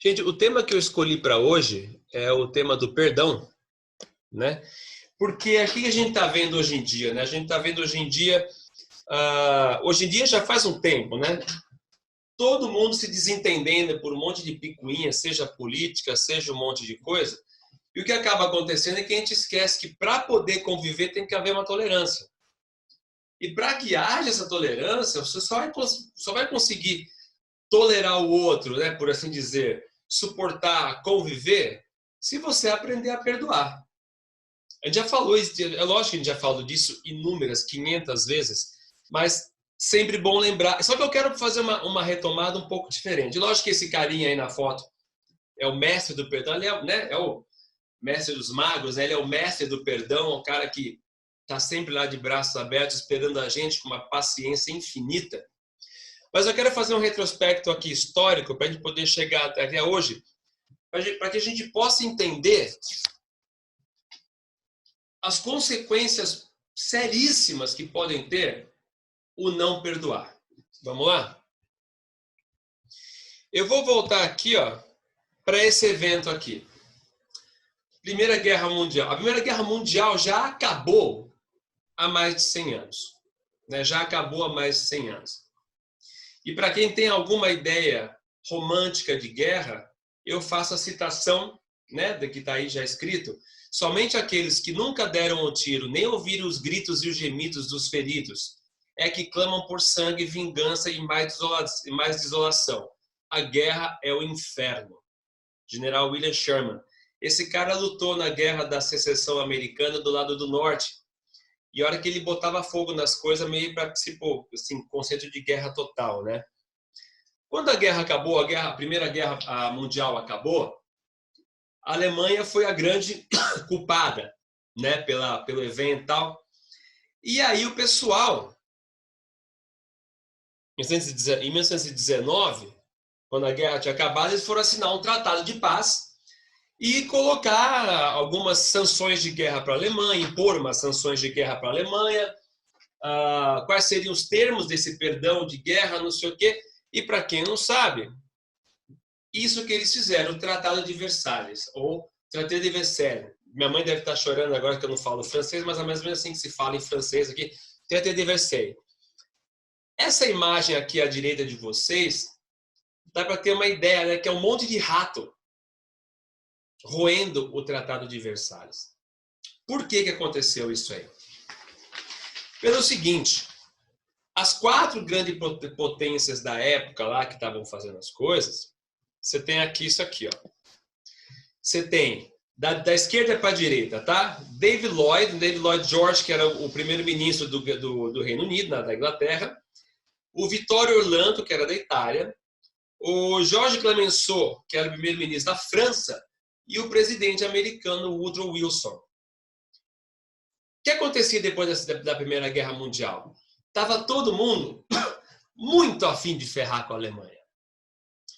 Gente, o tema que eu escolhi para hoje é o tema do perdão, né? Porque aqui que a gente está vendo hoje em dia, né? A gente está vendo hoje em dia já faz um tempo, né? Todo mundo se desentendendo por um monte de picuinha, seja política, seja um monte de coisa. E o que acaba acontecendo é que a gente esquece que para poder conviver tem que haver uma tolerância. E para que haja essa tolerância, você só vai conseguir tolerar o outro, né, por assim dizer, suportar, conviver, se você aprender a perdoar. A gente já falou isso, é lógico que a gente já falou disso inúmeras, 500 vezes, mas sempre bom lembrar. Só que eu quero fazer uma retomada um pouco diferente. Lógico que esse carinha aí na foto é o mestre do perdão, ele é, né, é o mestre dos magos, né, ele é o mestre do perdão, o cara que está sempre lá de braços abertos, esperando a gente com uma paciência infinita. Mas eu quero fazer um retrospecto aqui histórico para a gente poder chegar até hoje, para que a gente possa entender as consequências seríssimas que podem ter o não perdoar. Vamos lá? Eu vou voltar aqui, ó, para esse evento aqui. Primeira Guerra Mundial. A Primeira Guerra Mundial já acabou há mais de 100 anos. Né? Já acabou há mais de 100 anos. E para quem tem alguma ideia romântica de guerra, eu faço a citação, né, que está aí já escrito: somente aqueles que nunca deram o tiro, nem ouviram os gritos e os gemidos dos feridos, é que clamam por sangue, vingança e mais desolação. A guerra é o inferno. General William Sherman. Esse cara lutou na Guerra da Secessão Americana do lado do norte. E a hora que ele botava fogo nas coisas, meio para assim, conceito de guerra total, né? Quando a guerra acabou, a Primeira Guerra Mundial acabou, a Alemanha foi a grande culpada, né, pelo evento e tal. E aí o pessoal, em 1919, quando a guerra tinha acabado, eles foram assinar um tratado de paz e colocar algumas sanções de guerra para a Alemanha, impor umas sanções de guerra para a Alemanha, quais seriam os termos desse perdão de guerra, não sei o quê. E para quem não sabe, isso que eles fizeram, o Tratado de Versalhes, ou Traité de Versailles. Minha mãe deve estar chorando agora que eu não falo francês, mas é mais ou menos assim que se fala em francês aqui, Traité de Versailles. Essa imagem aqui à direita de vocês, dá para ter uma ideia, né, que é um monte de rato roendo o Tratado de Versalhes. Por que aconteceu isso aí? Pelo seguinte, as 4 grandes potências da época lá que estavam fazendo as coisas, você tem aqui isso aqui, ó. Você tem da esquerda para a direita, tá? David Lloyd George, que era o primeiro-ministro do Reino Unido, da Inglaterra, o Vittorio Orlando, que era da Itália, o Jorge Clemenceau, que era o primeiro-ministro da França, e o presidente americano Woodrow Wilson. O que acontecia depois da Primeira Guerra Mundial? Estava todo mundo muito afim de ferrar com a Alemanha.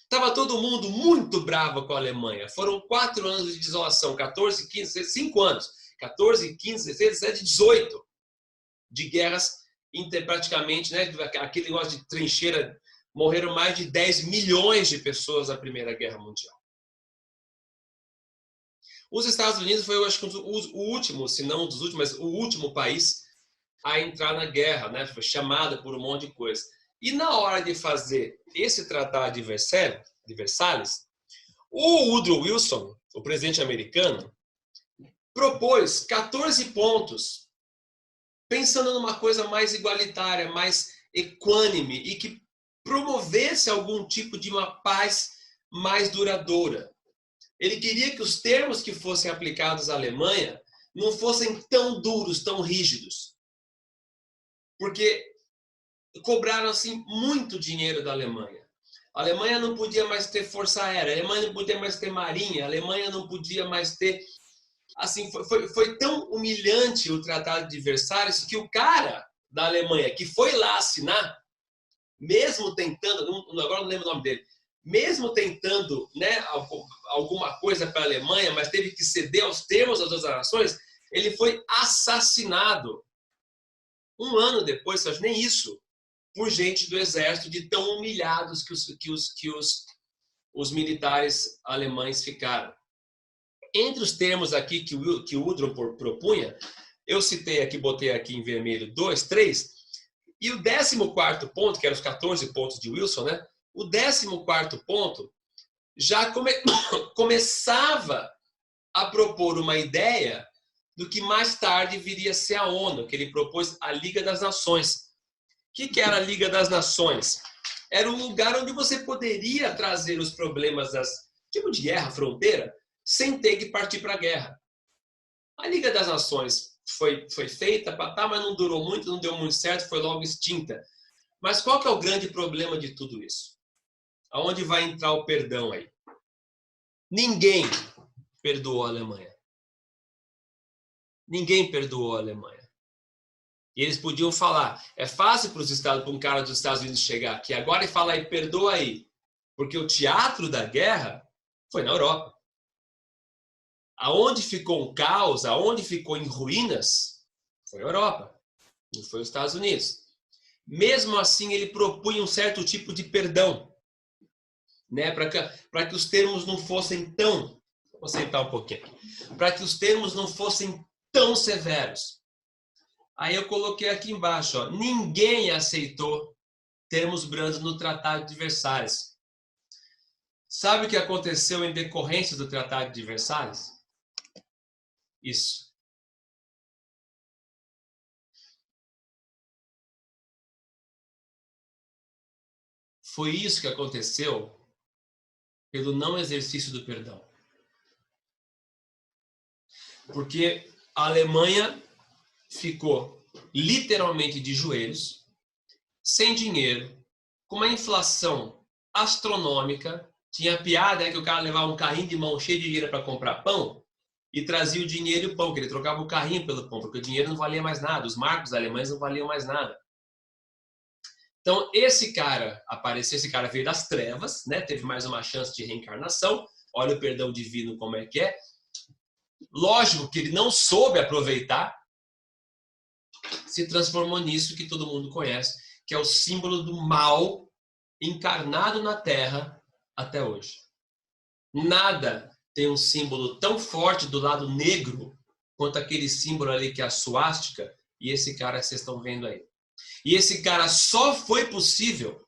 Estava todo mundo muito bravo com a Alemanha. Foram 4 anos de desolação, 14, 15, 5 anos. 14, 15, 16, 17, 18 de guerras praticamente, né? Aquele negócio de trincheira. Morreram mais de 10 milhões de pessoas na Primeira Guerra Mundial. Os Estados Unidos foi, eu acho, o último, se não um dos últimos, mas o último país a entrar na guerra, né? Foi chamada por um monte de coisa. E na hora de fazer esse tratado de Versalhes, o Woodrow Wilson, o presidente americano, propôs 14 pontos, pensando numa coisa mais igualitária, mais equânime e que promovesse algum tipo de uma paz mais duradoura. Ele queria que os termos que fossem aplicados à Alemanha não fossem tão duros, tão rígidos. Porque cobraram assim muito dinheiro da Alemanha. A Alemanha não podia mais ter força aérea, a Alemanha não podia mais ter marinha, a Alemanha não podia mais ter... Assim, foi tão humilhante o Tratado de Versalhes que o cara da Alemanha que foi lá assinar, mesmo tentando, agora não lembro o nome dele, mesmo tentando, né, alguma coisa para a Alemanha, mas teve que ceder aos termos das outras nações, ele foi assassinado. Um ano depois, nem isso, por gente do exército, de tão humilhados que os os militares alemães ficaram. Entre os termos aqui que o Woodrow propunha, eu citei aqui, botei aqui em vermelho 2, 3, e o 14º ponto, que eram os 14 pontos de Wilson, né? O 14º ponto já começava a propor uma ideia do que mais tarde viria a ser a ONU, que ele propôs a Liga das Nações. O que era a Liga das Nações? Era um lugar onde você poderia trazer os problemas tipo de guerra, fronteira, sem ter que partir para a guerra. A Liga das Nações foi feita, mas não durou muito, não deu muito certo, foi logo extinta. Mas qual que é o grande problema de tudo isso? Aonde vai entrar o perdão aí? Ninguém perdoou a Alemanha. Ninguém perdoou a Alemanha. E eles podiam falar, é fácil para um cara dos Estados Unidos chegar aqui agora e falar, e perdoa aí. Porque o teatro da guerra foi na Europa. Aonde ficou um caos, aonde ficou em ruínas, foi a Europa, não foi os Estados Unidos. Mesmo assim, ele propunha um certo tipo de perdão, né? Para que os termos não fossem tão... Vou sentar um pouquinho aqui. Para que os termos não fossem tão severos. Aí eu coloquei aqui embaixo, ó, ninguém aceitou termos brandos no Tratado de Versalhes. Sabe o que aconteceu em decorrência do Tratado de Versalhes? Isso. Foi isso que aconteceu pelo não exercício do perdão. Porque a Alemanha ficou literalmente de joelhos, sem dinheiro, com uma inflação astronômica. Tinha piada, né, que o cara levava um carrinho de mão cheio de dinheiro para comprar pão e trazia o dinheiro e o pão, que ele trocava o carrinho pelo pão, porque o dinheiro não valia mais nada, os marcos alemães não valiam mais nada. Então, esse cara apareceu, esse cara veio das trevas, né? Teve mais uma chance de reencarnação. Olha o perdão divino como é que é. Lógico que ele não soube aproveitar, se transformou nisso que todo mundo conhece, que é o símbolo do mal encarnado na Terra até hoje. Nada tem um símbolo tão forte do lado negro quanto aquele símbolo ali que é a suástica e esse cara que vocês estão vendo aí. E esse cara só foi possível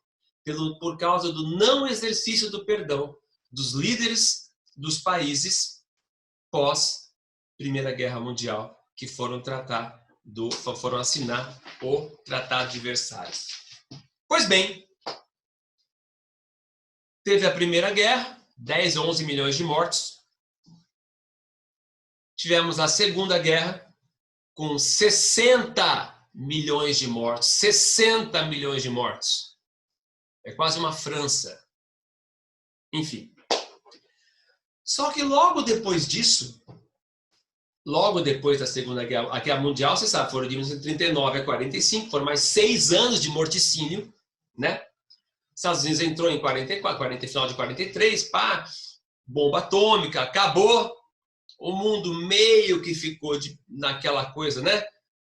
por causa do não exercício do perdão dos líderes dos países pós Primeira Guerra Mundial que foram assinar o Tratado de Versalhes. Pois bem, teve a Primeira Guerra, 10 ou 11 milhões de mortos. Tivemos a Segunda Guerra com 60 milhões de mortos, 60 milhões de mortos. É quase uma França. Enfim. Só que logo depois disso, logo depois da Segunda Guerra Mundial, você sabe, foram de 1939 a 45, foram mais 6 anos de morticínio, né? Os Estados Unidos entrou em 44, final de 43, pá, bomba atômica, acabou. O mundo meio que ficou naquela coisa, né?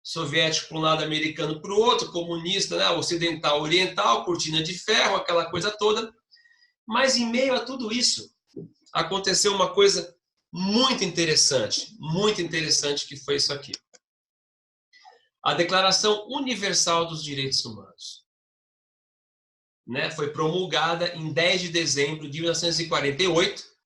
Soviético para um lado, americano para o outro, comunista, né? Ocidental, oriental, cortina de ferro, aquela coisa toda. Mas em meio a tudo isso, aconteceu uma coisa muito interessante, que foi isso aqui. A Declaração Universal dos Direitos Humanos, né? Foi promulgada em 10 de dezembro de 1948.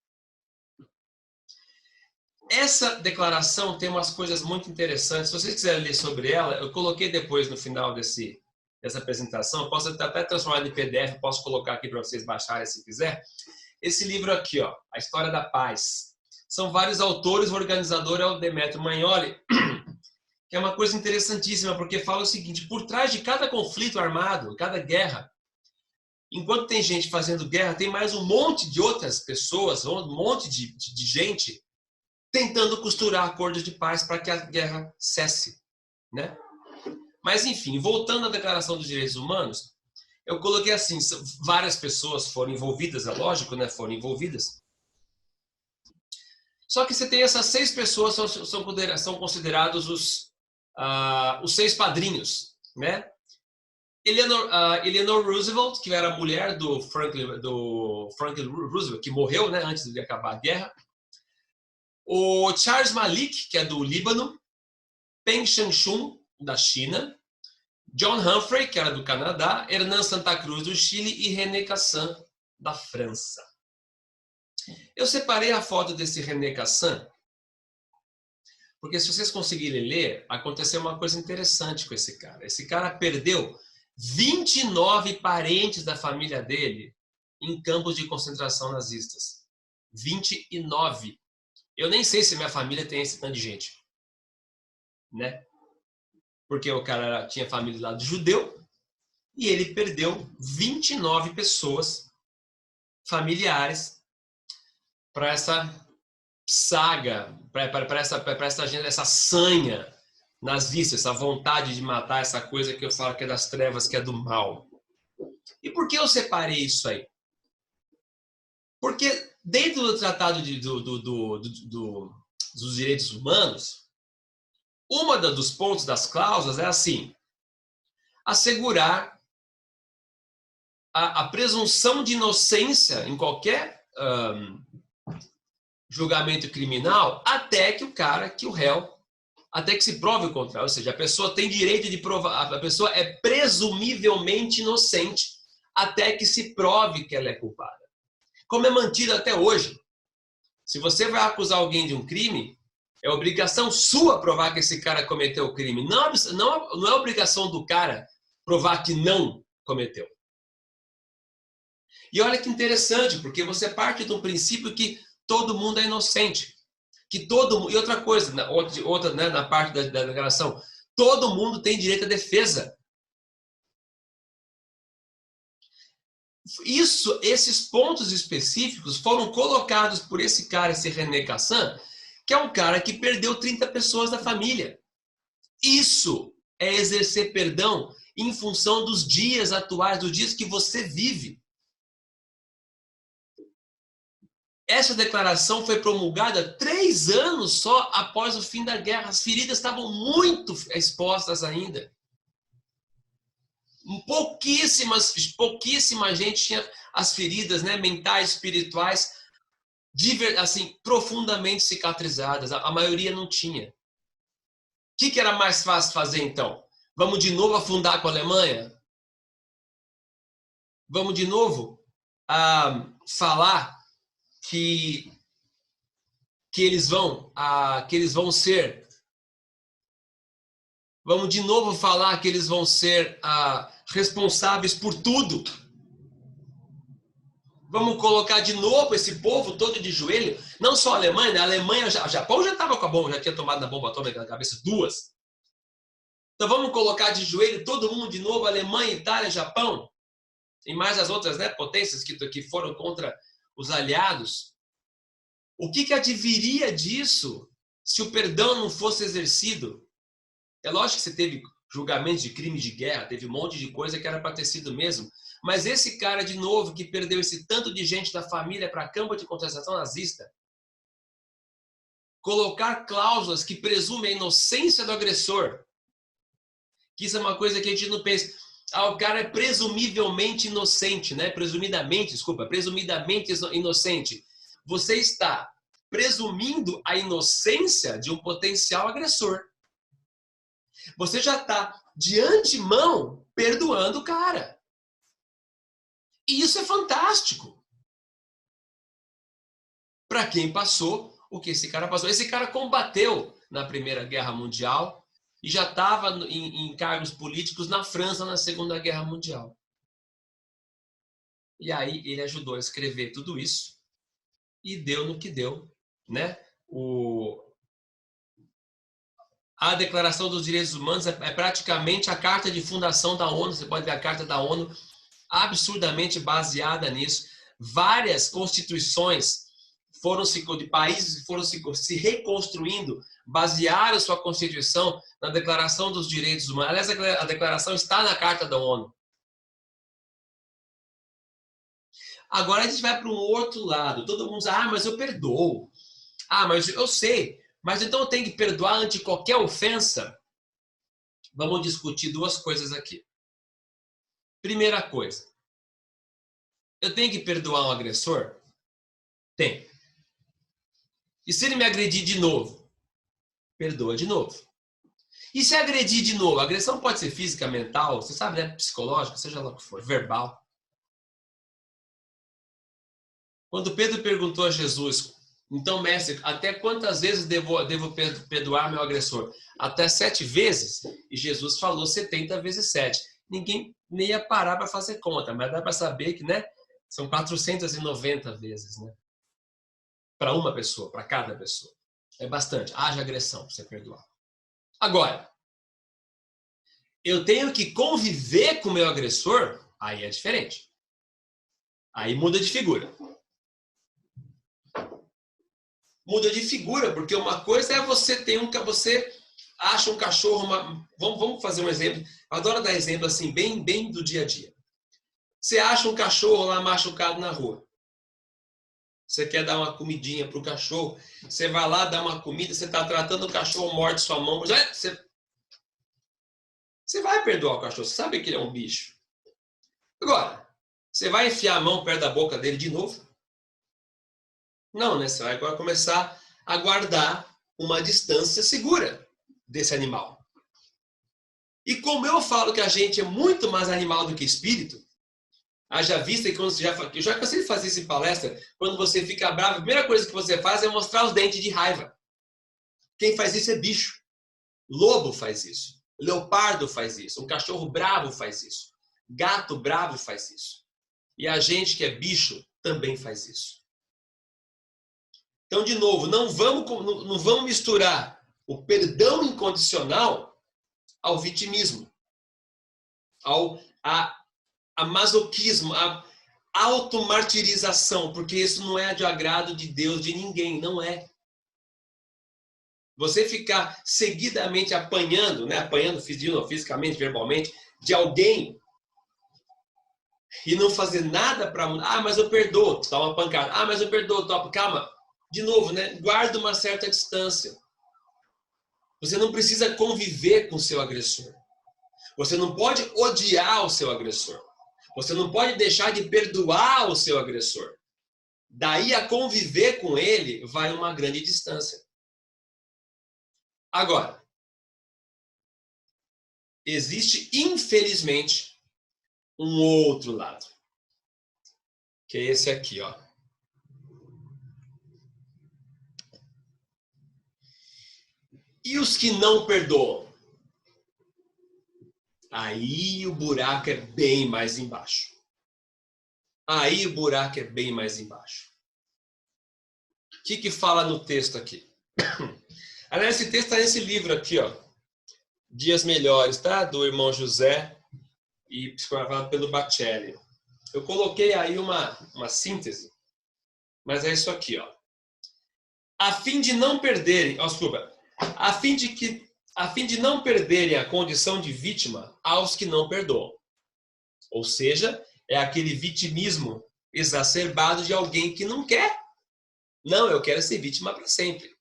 Essa declaração tem umas coisas muito interessantes. Se vocês quiserem ler sobre ela, eu coloquei depois no final dessa apresentação. Eu posso até transformar em PDF, posso colocar aqui para vocês baixarem se quiser. Esse livro aqui, ó, A História da Paz. São vários autores, o organizador é o Demetrio Magnoli, que é uma coisa interessantíssima, porque fala o seguinte: por trás de cada conflito armado, cada guerra, enquanto tem gente fazendo guerra, tem mais um monte de outras pessoas, um monte de gente tentando costurar acordos de paz para que a guerra cesse, né? Mas, enfim, voltando à Declaração dos Direitos Humanos, eu coloquei assim, várias pessoas foram envolvidas, é lógico, né? Foram envolvidas. Só que você tem essas 6 pessoas, são considerados os 6 padrinhos, né? Eleanor Roosevelt, que era a mulher do Franklin Roosevelt, que morreu, né, antes de acabar a guerra. O Charles Malik, que é do Líbano. Peng Shanxun, da China. John Humphrey, que era do Canadá. Hernan Santa Cruz, do Chile. E René Cassin, da França. Eu separei a foto desse René Cassin, porque se vocês conseguirem ler, aconteceu uma coisa interessante com esse cara. Esse cara perdeu 29 parentes da família dele em campos de concentração nazistas. 29. Eu nem sei se minha família tem esse tanto de gente, né? Porque o cara tinha família lá do judeu e ele perdeu 29 pessoas familiares para essa saga, para essa sanha nazista, essa vontade de matar, essa coisa que eu falo que é das trevas, que é do mal. E por que eu separei isso aí? Porque dentro do Tratado dos Direitos Humanos, uma dos pontos das cláusulas é assim: assegurar a presunção de inocência em qualquer julgamento criminal até que o réu, até que se prove o contrário. Ou seja, a pessoa tem direito de provar, a pessoa é presumivelmente inocente até que se prove que ela é culpada. Como é mantido até hoje. Se você vai acusar alguém de um crime, é obrigação sua provar que esse cara cometeu o crime. Não é obrigação do cara provar que não cometeu. E olha que interessante, porque você parte do princípio que todo mundo é inocente. E outra coisa, outra né, na parte da declaração, todo mundo tem direito à defesa. Esses pontos específicos foram colocados por esse cara, esse René Cassin, que é um cara que perdeu 30 pessoas da família. Isso é exercer perdão em função dos dias atuais, dos dias que você vive. Essa declaração foi promulgada 3 anos só após o fim da guerra. As feridas estavam muito expostas ainda. Pouquíssima gente tinha as feridas, né, mentais, espirituais, assim, profundamente cicatrizadas. A maioria não tinha. O que era mais fácil fazer, então? Vamos de novo afundar com a Alemanha? Vamos de novo falar que eles vão ser... Vamos de novo falar que eles vão ser responsáveis por tudo. Vamos colocar de novo esse povo todo de joelho. Não só a Alemanha, né? A Alemanha, o Japão já estava com a bomba, já tinha tomado na bomba atômica na cabeça 2. Então vamos colocar de joelho todo mundo de novo, Alemanha, Itália, Japão, e mais as outras, né, potências que foram contra os aliados. O que adviria disso se o perdão não fosse exercido? É lógico que você teve julgamentos de crime de guerra, teve um monte de coisa que era para ter sido mesmo. Mas esse cara, de novo, que perdeu esse tanto de gente da família para campo de concentração nazista, colocar cláusulas que presumem a inocência do agressor, que isso é uma coisa que a gente não pensa. O cara é presumivelmente inocente, né? Presumidamente inocente. Você está presumindo a inocência de um potencial agressor. Você já está, de antemão, perdoando o cara. E isso é fantástico. Para quem passou o que esse cara passou. Esse cara combateu na Primeira Guerra Mundial e já estava em cargos políticos na França na Segunda Guerra Mundial. E aí ele ajudou a escrever tudo isso e deu no que deu, né? A Declaração dos Direitos Humanos é praticamente a carta de fundação da ONU. Você pode ver a carta da ONU absurdamente baseada nisso. Várias constituições de países foram se reconstruindo, basearam sua Constituição na Declaração dos Direitos Humanos. Aliás, a declaração está na Carta da ONU. Agora a gente vai para um outro lado. Todo mundo diz, mas eu perdoo. Mas eu sei. Mas então eu tenho que perdoar ante qualquer ofensa? Vamos discutir 2 coisas aqui. Primeira coisa, eu tenho que perdoar um agressor? Tem. E se ele me agredir de novo? Perdoa de novo. E se agredir de novo? A agressão pode ser física, mental, você sabe, né? Psicológica, seja lá o que for, verbal. Quando Pedro perguntou a Jesus, então, mestre, até quantas vezes devo perdoar meu agressor? Até 7 vezes? E Jesus falou 70 vezes 7. Ninguém nem ia parar para fazer conta, mas dá para saber que, né, são 490 vezes, né? Para uma pessoa, para cada pessoa. É bastante. Haja agressão para você perdoar. Agora, eu tenho que conviver com o meu agressor? Aí é diferente. Aí muda de figura. Muda de figura, porque uma coisa é você acha um cachorro, vamos fazer um exemplo. Eu adoro dar exemplo assim, bem do dia a dia. Você acha um cachorro lá machucado na rua. Você quer dar uma comidinha para o cachorro, você vai lá dar uma comida, você está tratando o cachorro, morde sua mão, você vai perdoar o cachorro, você sabe que ele é um bicho. Agora, você vai enfiar a mão perto da boca dele de novo? Não, né? Você vai agora começar a guardar uma distância segura desse animal. E como eu falo que a gente é muito mais animal do que espírito, haja vista que quando eu já cansei de fazer isso em palestra, quando você fica bravo, a primeira coisa que você faz é mostrar os dentes de raiva. Quem faz isso é bicho. Lobo faz isso. Leopardo faz isso. Um cachorro bravo faz isso. Gato bravo faz isso. E a gente que é bicho também faz isso. Então, de novo, não vamos misturar o perdão incondicional ao vitimismo, a masoquismo, a automartirização, porque isso não é de agrado de Deus, de ninguém, não é. Você ficar seguidamente apanhando, né, apanhando fisicamente, verbalmente, de alguém e não fazer nada para mudar. Ah, mas eu perdoo, dá uma pancada. Ah, mas eu perdoo, topa. Calma. De novo, né? Guarda uma certa distância. Você não precisa conviver com o seu agressor. Você não pode odiar o seu agressor. Você não pode deixar de perdoar o seu agressor. Daí a conviver com ele vai uma grande distância. Agora, existe, infelizmente, um outro lado. Que é esse aqui, ó. E os que não perdoam? Aí o buraco é bem mais embaixo. Aí o buraco é bem mais embaixo. O que fala no texto aqui? Aliás, esse texto está nesse livro aqui, ó. Dias Melhores, tá? Do irmão José e psicografado pelo Bacelli. Eu coloquei aí uma síntese, mas é isso aqui, ó. A fim de não perderem, desculpa, a fim de não perderem a condição de vítima aos que não perdoam. Ou seja, é aquele vitimismo exacerbado de alguém que não quer. Não, eu quero ser vítima para sempre.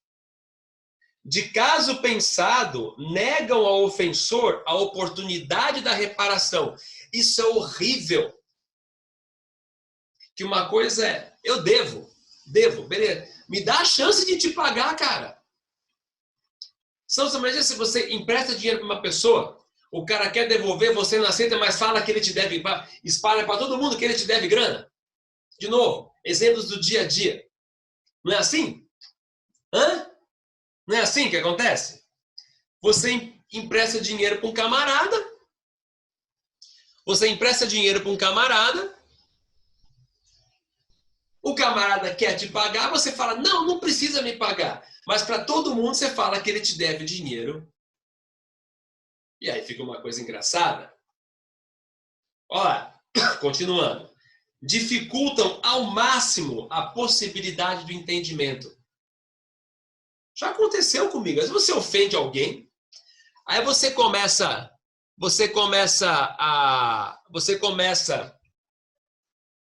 De caso pensado, negam ao ofensor a oportunidade da reparação. Isso é horrível. Que uma coisa é, eu devo, beleza. Me dá a chance de te pagar, cara. Imagina se você empresta dinheiro para uma pessoa, o cara quer devolver, você não aceita, mas fala que ele te deve, espalha para todo mundo que ele te deve grana. De novo, exemplos do dia a dia. Não é assim? Hã? Não é assim que acontece? Você empresta dinheiro para um camarada, o camarada quer te pagar, você fala, não precisa me pagar. Mas para todo mundo você fala que ele te deve dinheiro. E aí fica uma coisa engraçada. Olha, continuando. Dificultam ao máximo a possibilidade do entendimento. Já aconteceu comigo. Às vezes você ofende alguém, aí você começa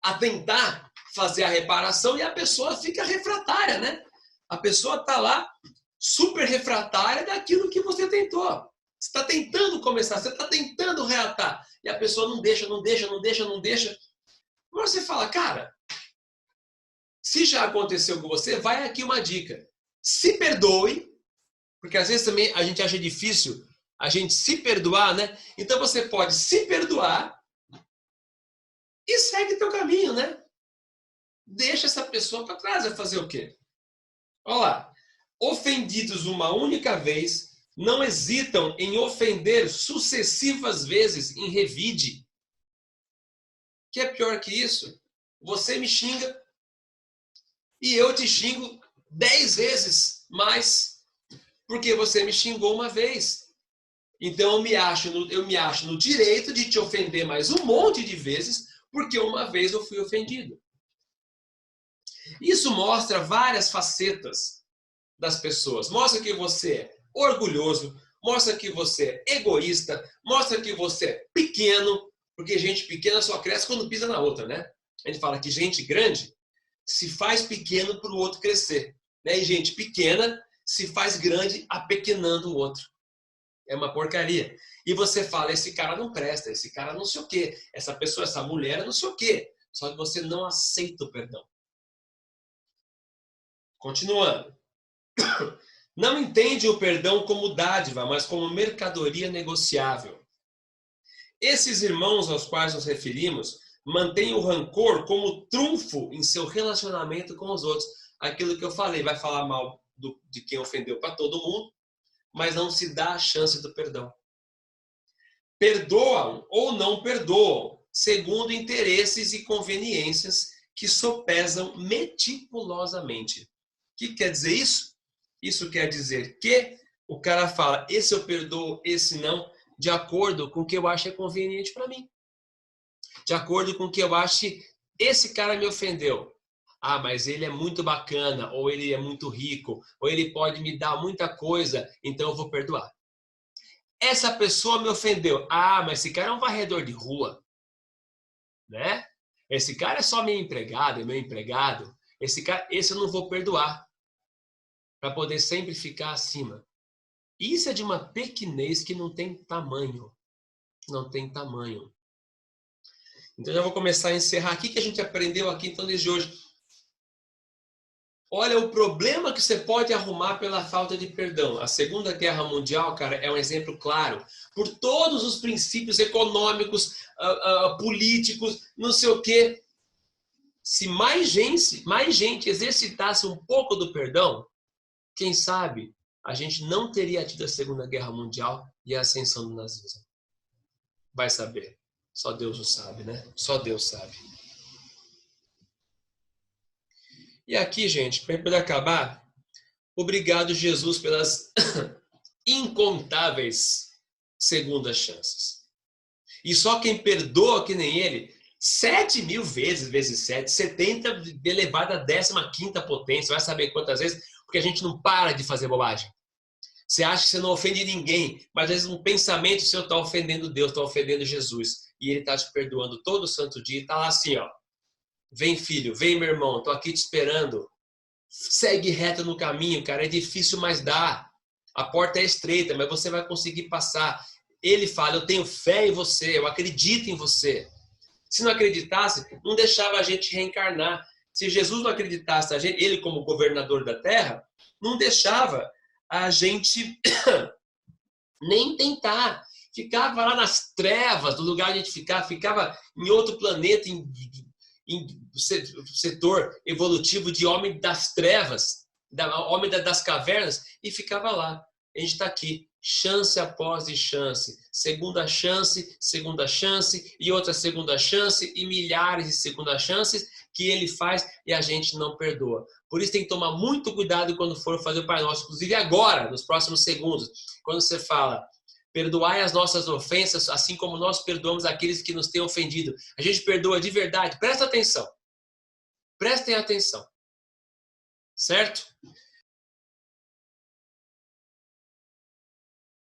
a tentar fazer a reparação e a pessoa fica refratária, né? A pessoa está lá super refratária daquilo que você tentou. Você está tentando começar, você está tentando reatar. E a pessoa não deixa. Agora você fala, cara, se já aconteceu com você, vai aqui uma dica. Se perdoe, porque às vezes também a gente acha difícil a gente se perdoar, né? Então você pode se perdoar e segue teu caminho, né? Deixa essa pessoa para trás, vai fazer o quê? Olha lá. Ofendidos uma única vez, não hesitam em ofender sucessivas vezes em revide. Que é pior que isso? Você me xinga e eu te xingo 10 vezes mais, porque você me xingou uma vez. Então eu me acho no direito de te ofender mais um monte de vezes, porque uma vez eu fui ofendido. Isso mostra várias facetas das pessoas. Mostra que você é orgulhoso, mostra que você é egoísta, mostra que você é pequeno, porque gente pequena só cresce quando pisa na outra, né? A gente fala que gente grande se faz pequeno para o outro crescer, né? E gente pequena se faz grande apequenando o outro. É uma porcaria. E você fala, esse cara não presta, esse cara não sei o quê, essa pessoa, essa mulher não sei o quê. Só que você não aceita o perdão. Continuando. Não entende o perdão como dádiva, mas como mercadoria negociável. Esses irmãos aos quais nos referimos mantêm o rancor como trunfo em seu relacionamento com os outros. Aquilo que eu falei, vai falar mal de quem ofendeu para todo mundo, mas não se dá a chance do perdão. Perdoam ou não perdoam, segundo interesses e conveniências que sopesam meticulosamente. O que quer dizer isso? Isso quer dizer que o cara fala, esse eu perdoo, esse não, de acordo com o que eu acho é conveniente para mim. De acordo com o que eu acho, esse cara me ofendeu. Ah, mas ele é muito bacana, ou ele é muito rico, ou ele pode me dar muita coisa, então eu vou perdoar. Essa pessoa me ofendeu. Ah, mas esse cara é um varredor de rua, né? Esse cara é só meu empregado, é meu empregado. Esse eu não vou perdoar, para poder sempre ficar acima. Isso é de uma pequenez que não tem tamanho. Não tem tamanho. Então já vou começar a encerrar aqui, que a gente aprendeu aqui então desde hoje. Olha o problema que você pode arrumar pela falta de perdão. A Segunda Guerra Mundial, cara, é um exemplo claro. Por todos os princípios econômicos, políticos, não sei o quê. Se mais gente exercitasse um pouco do perdão, quem sabe a gente não teria tido a Segunda Guerra Mundial e a ascensão do nazismo. Vai saber. Só Deus o sabe, né? Só Deus sabe. E aqui, gente, para poder acabar, obrigado, Jesus, pelas incontáveis segundas chances. E só quem perdoa que nem ele, 7.000 vezes 7, 70 elevado à 15ª potência, vai saber quantas vezes, porque a gente não para de fazer bobagem. Você acha que você não ofende ninguém, mas às vezes um pensamento seu está ofendendo Deus, está ofendendo Jesus. E ele está te perdoando todo santo dia e está lá assim, ó. Vem, filho, vem, meu irmão, estou aqui te esperando. Segue reto no caminho, cara, é difícil, mas dá. A porta é estreita, mas você vai conseguir passar. Ele fala, eu tenho fé em você, eu acredito em você. Se não acreditasse, não deixava a gente reencarnar. Se Jesus não acreditasse, ele como governador da Terra, não deixava a gente nem tentar. Ficava lá nas trevas, do lugar onde a gente ficava em outro planeta, em setor evolutivo de homem das trevas, homem das cavernas, e ficava lá. A gente está aqui, chance após chance, segunda chance e outra segunda chance e milhares de segundas chances que ele faz e a gente não perdoa. Por isso tem que tomar muito cuidado quando for fazer o Pai Nosso, inclusive agora, nos próximos segundos, quando você fala perdoai as nossas ofensas, assim como nós perdoamos aqueles que nos têm ofendido. A gente perdoa de verdade. Presta atenção. Prestem atenção. Certo?